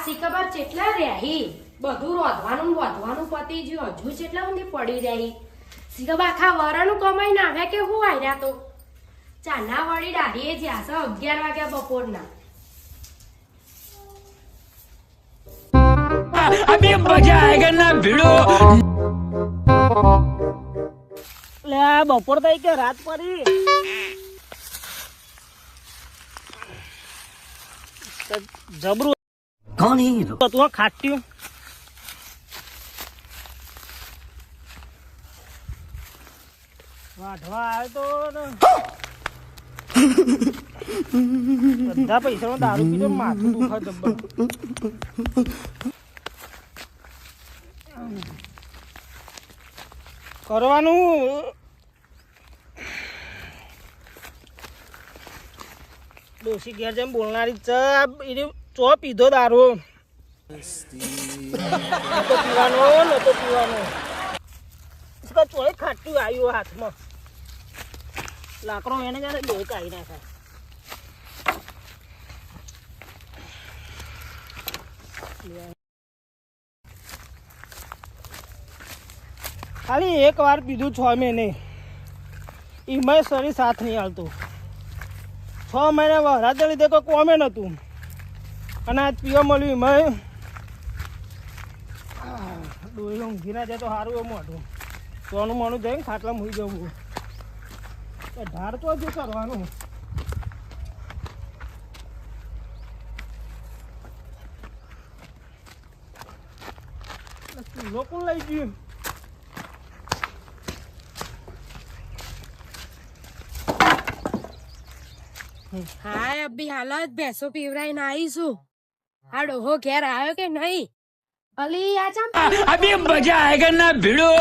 શી ખબર કેટલા રહી બધું રોધવાનું વધવાનું પતી ગયું હજુ કેટલા ઊંધી પડી રહી શી ખબર આખા વરાનું કમાઈ ના આવે કે હું આવ્યા તો ચાના વળી દાઢીએ જ્યાં છે 11 વાગ્યા બપોરના अभी मजा आएगा ना भिड़ो લે બપોર થઈ કે રાત પડી જબરું कौन है તું ખાટ્યું વાઢવા આવ્યો તો બધા પૈસાનો દારૂ પીધો માથું દુખા જબ્બર કરવાનું ડોસી ઘેર જેમ બોલનારી ચો પીધો દારૂ નતો પીવાનો ચોય ખાટ્યું આવ્યું હાથમાં લાકડો એને જાણે લોહી કાઢી નાખે ખાલી એક વાર પીધું 6 મહિને એમાં શરીર સાથ નહીં હાલતું 6 મહિને વરાતે લીધે કોઈ કોમે નતું અને આજ પીવા મળ્યું એમાં ડોહી ઊંઘી ના જાય તો સારું એવું મોઢું સોનું મોનું જઈને ખાટલા મૂકી જવું ઢાર તો હજુ કરવાનું લોકો લઈ ગયું હાય અભી હાલત ભેંસો પીવરાઈને આવીશું આ ડોહો ઘેર આવ્યો કે નહીં અલી આ ચમ अभी मजा आएगा ना भिड़ो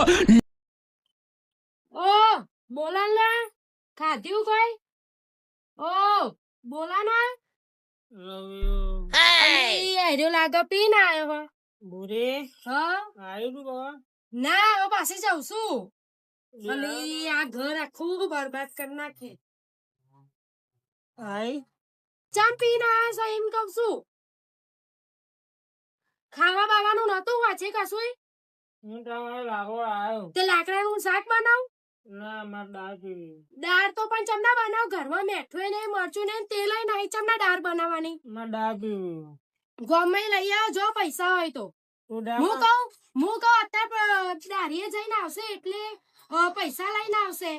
ઓ બોલા લે ખાધ્યું કોઈ ઓ બોલા ના અલી આર્યો લાગે પીને આવ્યો હો બોરે હા આવ્યું તું બાબા ના હવે પાછી જાઉં છું અલી આ ઘર આખું બરબાદ કરી નાખે આય ચમ પીને આવ્યો છો એમ કહું છું ખાવા બાવાનું નતું વાંચે કશું હું તમારે લાગો આવ્યો તે લાકડાનું શાક બનાવું ના મારે દાળ પીવી દાળ તો પણ ચમના બનાવ ઘરમાં મેઠું નહીં મરચું નહીં તેલ નહીં ચમના દાળ બનાવવાની મારે દાળ પીવી ગમે લઈ આવો જો પૈસા હોય તો તું હું કહું અત્યારે દારીએ જઈને આવશે એટલે પૈસા લઈને આવશે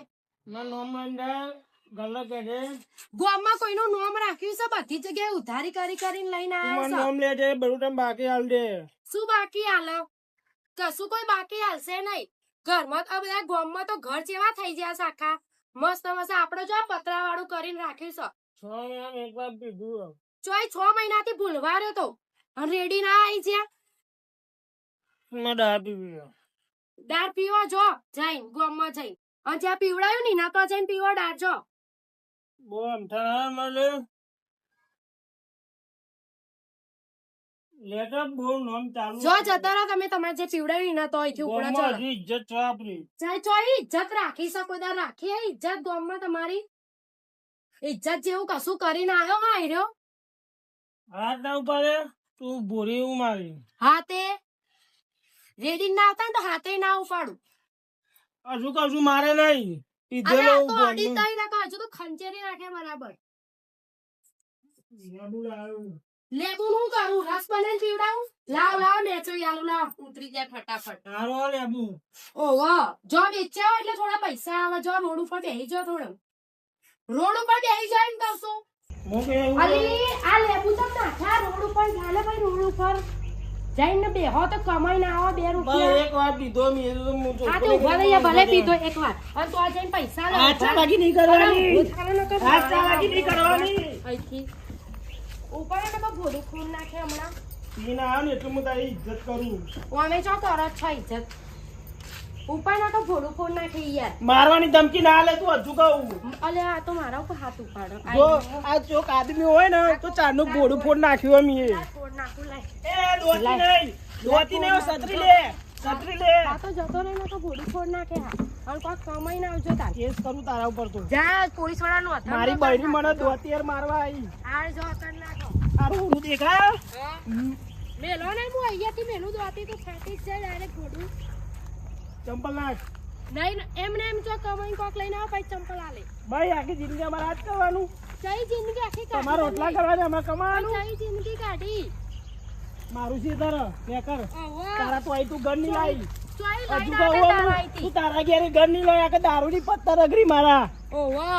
મારું નામ મંડળ ગલ્લો કે છે ગામમાં કોઈનું નામ રાખ્યું છે બધી જગ્યાએ ઉધારી કરીને લઈને તું આવ્યા મારું નામ લે છે બધું તમે બાકી હાલ દે શું બાકી હાલો કશું કોઈ બાકી હાલશે નહીં ઘરમાં તો બધા ગામમાં તો ઘર જેવા થઈ ગયા છે આખા મસ્ત મસ્ત આપડે જો પતરા વાળું કરીને રાખ્યું છે 6 મહિના એક વાર પીધું ચોય 6 મહિનાથી ભૂલવા રહ્યો તો રેડી ના આવી જ્યાં મારે દાળ પીવી દાળ પીવા જો જઈને ગામમાં જઈને અને જ્યાં પીવડાયું ને ના તો જઈને પીવા દાળ જો બહુ અમથા મળે લેટર બહુ નામ ચાલુ જો જતા રહો તમે તમારે જે પીવડાયું ના તો અહીંથી ઉપડા ગામમાં ચલો હજી ઇજ્જત છે આપણી ચાલ ચોય ઇજ્જત રાખી શકો દાર રાખી ઇજ્જત ગામમાં તમારી ઇજ્જત જેવું કશું કરીને આવ્યો હા રહ્યો હાથ ના ઉપાડે તું બોરી એવું મારી હાથે રેડી ના આવતા ને તો હાથે ના ઉપાડું હજુ કશું મારે નહીં અરે પીધેલો આ તો અડી તઈ નાખો હજુ તો ખંચેરી રાખે બરાબર લેબુ નું કરું રસ બનાવીને પીવડાવું લાવ નેચો યાલુ લાવ ઉતરી જાય ફટાફટ તારો લેબુ ઓહો જો વેચ્યા હોય એટલે થોડા પૈસા આવે જો રોડ ઉપર બેહી જાવ થોડું રોડ ઉપર બેહી જાય ને કહું હું કે એવું અલી આ લેબુ તો નાખ્યા રોડ ઉપર ચાલે ભાઈ રોડ ઉપર જઈને બેહો તો કમાઈ ના આવો 2 બસ રૂપિયા એક વાર પીધો મે તો હું આ તો ઉભા રહી ભલે પીધો એક વાર અને તો આ જઈને પૈસા લે હાથ ચાલાકી નહીં કરવાની હાથ હાથ ચાલાકી નહીં કરવાની અહીંથી ઉપર એને તો ભોડું ખૂન નાખે હમણાં પીને આવ ને એટલે હું તારી ઇજ્જત કરું અમે ચો કરો છો ઇજ્જત ઉપર ના તો ભોડું ખૂન નાખે યાર મારવાની ધમકી ના લે તું હજુ કહું અલે આ તો મારા ઉપર હાથ ઉપાડો જો આ ચોક આદમી હોય ને તો ચારનું બોડું ફોડ નાખ્યું અમે ફોડ નાખું લાય એ દોતી નહીં છત્રી લે આ તો જતો રહે ને તો ભોડું ફોડ નાખે હા અને કોઈ કમાઈ ના આવજો તાર કેસ કરું તારા ઉપર તો જા પોલીસ વાળાનું હતા મારી બહેરી મને દોતીયાર મારવા આવી આ જો કર નાખો આ રોડું દેખાય મેલો ને હું અહીંયાથી મેલું દોતી તો ફાટી જ જાય ડાયરેક્ટ ઘોડું. ચંપલ નાખ. નહીં એમને એમ જો કમાઈ કોક લઈને આવો પછી ચંપલ આલે. ભાઈ આખી જિંદગી અમારે આ જ કરવાનું. કઈ જિંદગી આખી કાઢી તમારે રોટલા કરવા છે અમારે કમાવાનું. કઈ જિંદગી કાઢી મારું છે તારે મેં કર ઓહો તારા તો આઈ તું ઘર ની લાવી ચોઈ હજુ લઈને તો આતે ઓલું, તારાઈથી. તું તારા ઘેરે ઘર ની લાવી આખે દારૂની પત્તર અઘરી મારા ઓહો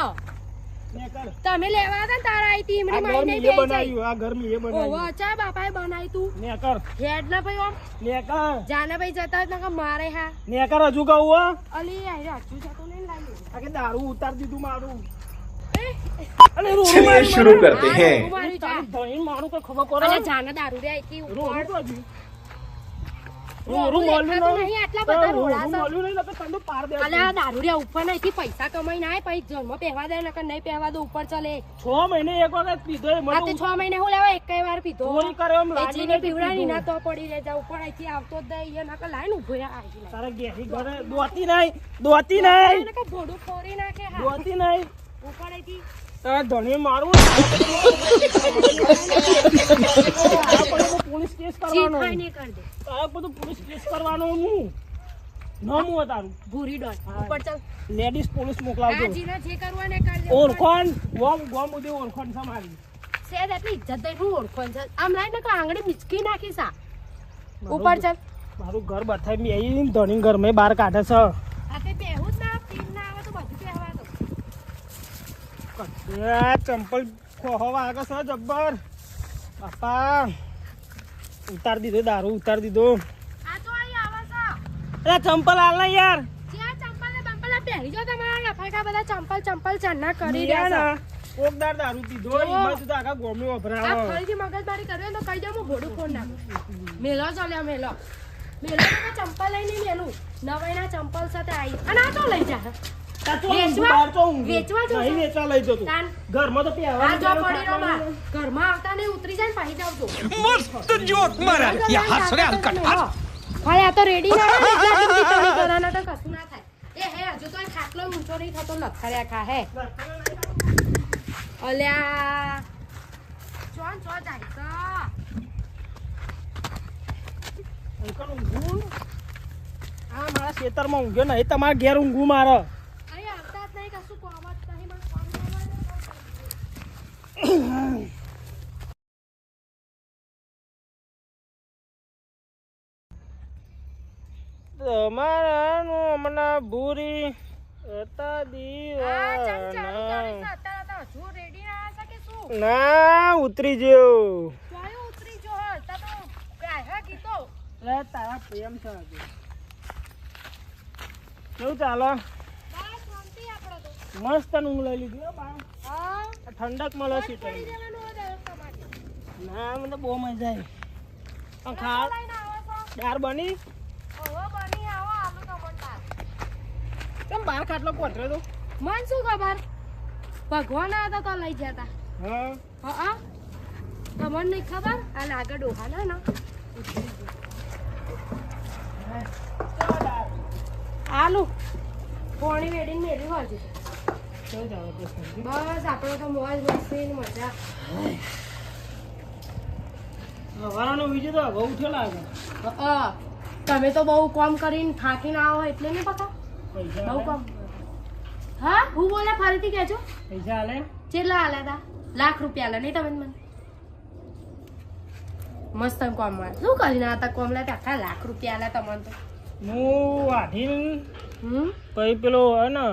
મેં કર તમે લેવા હતા ને તારા આઈથી આ એમની ઘર માઈને મીએ બેઈ જાય. બનાવ્યું આ ઘર મીએ ઓહો બનાવ્યું ચા બાપાએ બનાવી તું મેં કર હેડ ના ભાઈ ઓમ મેં કર જાને ભાઈ જતા જ નકર મારે હા મેં કર હજુ કહું હો અલી આઈ રાજુ જતો નહીં લાવી આખે દારૂ ઉતાર દીધું મારું અલે चलिए शुरू करते हैं મારી જા ધણી મારું કઈ ખબર પડે અલે જાને દારૂ રે આઈથી રોડું ઉપર તો હજી રોડું રોડું મોલ્યું દેખાતું નહીં, આટલા બધા રોડા છે. મોલ્યું નહીં નકર તને પાર દે અલે આ દારૂ રે ઉપર નહીંથી પૈસા કમાઈ ના પછી જન્મ પહેવા દે નકર નહીં પહેવા દો ઉપર ચલે 6 મહિને એક વખત પીધો એ આ તે મને 6 મહિને હું લેવા એકય વાર પીધો ચોરી કરે એમ એ લાગી જીને નથી પીવડાની ના પીધું. તો પડી રે જા ઉપર અહીંથી આવતો જ દે એ નકર લાઈન ઉભો રે આજી લાઈન તારે ઘેરી ઘરે દોતી નહીં નકર ભોડું ફોડી નાખે હા દોતી નહીં ઉપર અહીંથી તારે ધણી મારું પોલીસ કેસ કરવાનો ચીખાઈ નહીં કર દે તારે બધું પોલીસ કેસ કરવાનો હું નામ હું તારું ભૂરી ડોલ ઉપર ચાલ લેડીઝ પોલીસ મોકલાવજો આ જીને જે કરવું હોય ને કરી દે ઓળખોણ ગોમ ઉદે ઓળખોણ છે મારી સેદ એટલી ઇજ્જત દઈ હું ઓળખો છે આમ લાઈન નકર આંગળી મિચકી નાખી સા ઉપર ચાલ મારું ઘર બથાઈ મેં ધણી ઘર મેં બહાર કાઢે છે આ તે પહેવું જ ના પીન ના આવે તો બધું પહેવા દો ચંપલ ખોહવા આગળ છે જબ્બર બાપા ઉતાર દીધો દારૂ ઉતાર દીધો આ તો અહીં આવે છે અરે ચંપલ હાલ ને યાર જ્યાં ચંપલ ને બંપલ આ પહેરી જો તમારા લફાકા બધા ચંપલ ચન્ના કરી યાર રહ્યા ના, કોકદાર દારૂ પીધો જો. એમાં તું તો આખા ગોમનું છે આ વપરાવો ફરીથી મગજમારી કરે તો કહી દઉં હું ભોડું ફોન નાખું મેલો ચાલ્યો મેલો તો ચંપલ લઈને મેલું નવાઈના ચંપલ સાથે આવી અને આ તો લઈ જા તા તો વેચવા? ઊંઘું, બહાર તો ઊંઘું. વેચવા જશો? નહીં વેચવા લઈ જતો તાન. ઘરમાં તો આ પહેરવાનું જો તારું પડી રહ્યો ખાવાનું બાર. ઘરમાં આવતા ને ઉતરી જાય ને પાછી જાવ છો मस्त जोक मारा ये हंस रहे हलकट ભાઈ આ તો રેડી ના હોય ને એટલા જલ્દી તળી કરવાના તો કશું ના થાય એ હે હજુ તો એ ખાટલો ઊંચો નહીં થતો લખર્યા ખા હે અલ્યા ચોન ચો જાય તો અંકલ ઊંઘું? આ મારા ખેતરમાં ઊંઘ્યો નહીં તમારા ઘેર ઊંઘું મારે અરે આવતા જ નહીં કશું કોમ જ નહીં મને કોમ કરવાનું. તમારાનું હમણાં ભૂરી હતા આ ચાલ ચાલુ કરી છે. અત્યારે તો હજુ રેડી ના છે કે શું ના ઉતરી ગયો ચોય ઉતરી જો હો તા તો ગાયહા કીધો લે તારા પ્રેમ છે હજુ. કેવું ચાલે બસ શાંતિ આપણો તો મસ્ત ઊંઘ લઈ લીધી હો બા. હા આ ઠંડક મળે છે પડી જવાનું હોય દરરોજ તમારે ના મને તો બહુ મજા આવી પણ ખા લઈને આવો છો દાળ બની ઓહો બની આવો આલુ ટમોટા કેમ બહાર ખાટલો પોતરે તો મન શું ખબર ભગવાન હતા તો લઈ જતા હા હા તમને નહીં ખબર આ લાગે ડોહા ને આલુ પોણી વેડીને મેળવી હોય છે કેવું ચાલે છે? બસ આપણે તો મોજ મસ્તી ને મજા સવારનો બીજો તો બહુ ઉઠ્યો લાગે તમે તો બહુ કામ કરીને થાકીને આવો એટલે નહીં પતા પૈસા બહુ આલે? કામ હા હું બોલે ફરીથી કહેજો પૈસા હાલે કેટલા આલ્યા હતા લાખ રૂપિયા આલ્યા નહીં તમે મને મસ્ત કોમ મળે શું કરીને હતા કોમ લે આખા લાખ રૂપિયા આલ્યા તમને તો હું વાઢી પછી પેલો હે ને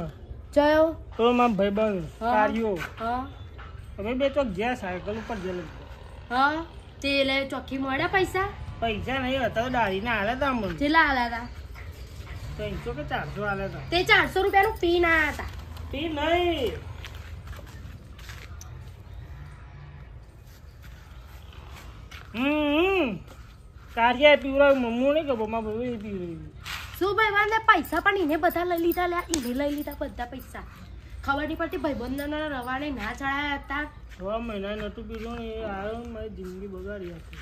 જયો તો મારા ભાઈબંધ હા. કાર્યો હા અમે બે તો ગયા સાયકલ ઉપર ગયેલો હા તે લે ચોખ્ખી મળ્યા પૈસા પૈસા નહીં હતા દાઢીના હાલે હતા અમને કેટલા આલ્યા હતા 300 કે 400 હાલે હતા તે 400 રૂપિયાનું પીન આયા હતા તે નહીં કાર્ય પીવડાવ્યું મમ્મું નહીં કે મારા ભાઈ પીવડાવ્યું શું ભાઈ વાંધે પૈસા પણ એને બધા લઈ લીધા લે એને લઈ લીધા બધા પૈસા ખબર નહીં પડતી ભાઈબંધોના રવાને ના ચડાયા હતા 6 મહિના નતું પીધું ને એ આવ્યો ને મારી જિંદગી બગાડી હતી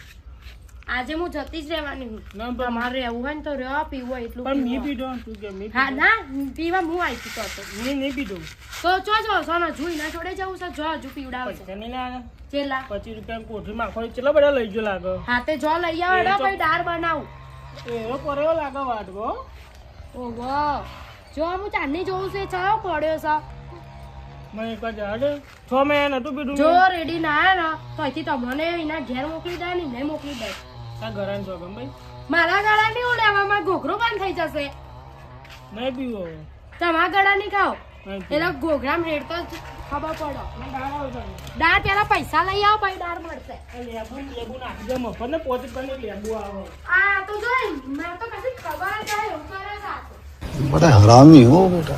આજે હું જતી જ રહેવાની હું ના પણ તમારે રહેવું હોય ને તો રહ્યો પીવું હોય એટલું પણ મી પીવો. પીધો તું કે મી હા ના પીવા હું આવી છું તો મી નહીં પીધો તો જો સોનો જોઈ ના જોડે જવું છે જો હજુ પીવડાવશે પૈસા નહીં લાગે ચેલા 25 રૂપિયા કોઠી માખો કેટલા બધા લઈ ગયો લાગે હાથે જો લઈ આવો હેડો પછી દાળ બનાવું એવો પડ્યો લાગે વાટકો ઓહો જો હું ચાંદની જોઉં છે ચો પડ્યો છે મેં એક વાર જાડે 6 મહિના નતું પીધું જો રેડી ના આયા ને તો અહીંથી તમને એના ઘેર મોકલી દે ને નહીં મોકલી દે આ ઘરાન છો ગમ ભાઈ મારા ગળા નહીં ઉડાવવામાં ઘોઘરો બંધ થઈ જશે નહીં પીવો તમારા ગળા નહીં ખાઓ નહીં પીવો. એટલે ઘોઘરામ રેડ તો જ ખબર પડો મને દાળ આવશે ને. દાળ પેલા પૈસા લઈ આવો પછી દાળ મળશે આ લેબુ નાખી દે મફત ને 5 રૂપિયાની લેબુ આવે આ તો જોઈ મેં તો કશી ખબર જ નહીં એવું કરે છે આ તો. बड़ा हरामी हो बेटा।